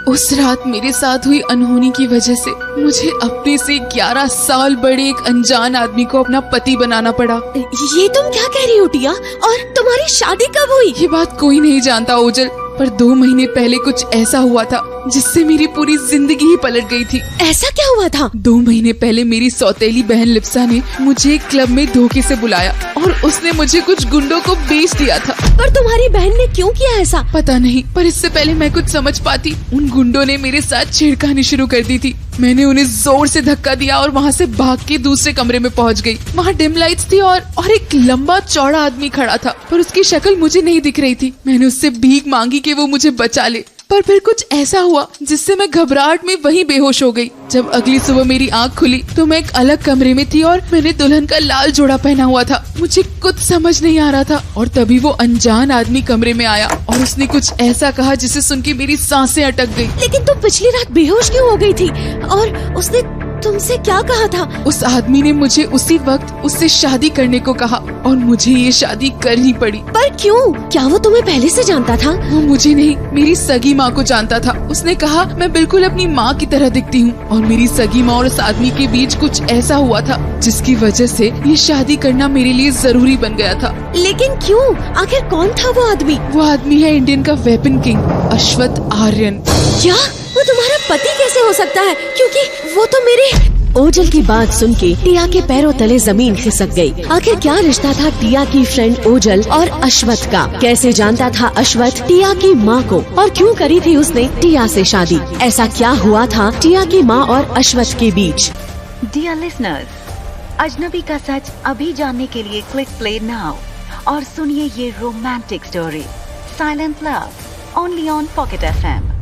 उस रात मेरे साथ हुई अनहोनी की वजह से मुझे अपने से 11 साल बड़े एक अनजान आदमी को अपना पति बनाना पड़ा। ये तुम क्या कह रही हो टिया? और तुम्हारी शादी कब हुई? ये बात कोई नहीं जानता ओजल, पर 2 महीने पहले कुछ ऐसा हुआ था जिससे मेरी पूरी जिंदगी ही पलट गई थी। ऐसा क्या हुआ था? 2 महीने पहले मेरी सौतेली बहन लिप्सा ने मुझे एक क्लब में धोखे से बुलाया और उसने मुझे कुछ गुंडों को बेच दिया था। पर तुम्हारी बहन ने क्यों किया ऐसा? पता नहीं, पर इससे पहले मैं कुछ समझ पाती उन गुंडों ने मेरे साथ छेड़खानी शुरू कर दी थी। मैंने उन्हें जोर से धक्का दिया और वहाँ से भाग के दूसरे कमरे में पहुँच गई। वहाँ डिम लाइट्स थी और एक लंबा चौड़ा आदमी खड़ा था, पर उसकी शक्ल मुझे नहीं दिख रही थी। मैंने उससे भीख मांगी कि वो मुझे बचा ले, पर फिर कुछ ऐसा हुआ जिससे मैं घबराहट में वहीं बेहोश हो गई। जब अगली सुबह मेरी आंख खुली तो मैं एक अलग कमरे में थी और मैंने दुल्हन का लाल जोड़ा पहना हुआ था। मुझे कुछ समझ नहीं आ रहा था और तभी वो अनजान आदमी कमरे में आया और उसने कुछ ऐसा कहा जिसे सुन के मेरी सांसें अटक गई। लेकिन तुम पिछली रात बेहोश क्यों हो गई थी? और उसने तुमसे क्या कहा था? उस आदमी ने मुझे उसी वक्त उससे शादी करने को कहा और मुझे ये शादी करनी पड़ी। पर क्यों? क्या वो तुम्हें पहले से जानता था? वो मुझे नहीं, मेरी सगी माँ को जानता था। उसने कहा मैं बिल्कुल अपनी माँ की तरह दिखती हूँ और मेरी सगी माँ और उस आदमी के बीच कुछ ऐसा हुआ था जिसकी वजह से ये शादी करना मेरे लिए जरूरी बन गया था। लेकिन क्यों? आखिर कौन था वो आदमी? वो आदमी है इंडियन का वेपन किंग अश्वथ आर्यन। क्या वो तुम्हारा पति कैसे हो सकता है? क्योंकि वो तो मेरे... ओजल की बात सुन के टिया के पैरों तले जमीन खिसक गई। आखिर क्या रिश्ता था टिया की फ्रेंड ओजल और अश्वथ का? कैसे जानता था अश्वथ टिया की माँ को और क्यों करी थी उसने टिया से शादी? ऐसा क्या हुआ था टिया की माँ और अश्वथ के बीच? डियर लिसनर्स, अजनबी का सच अभी जानने के लिए क्लिक प्ले नाउ और सुनिए ये romantic story silent love only on pocket FM।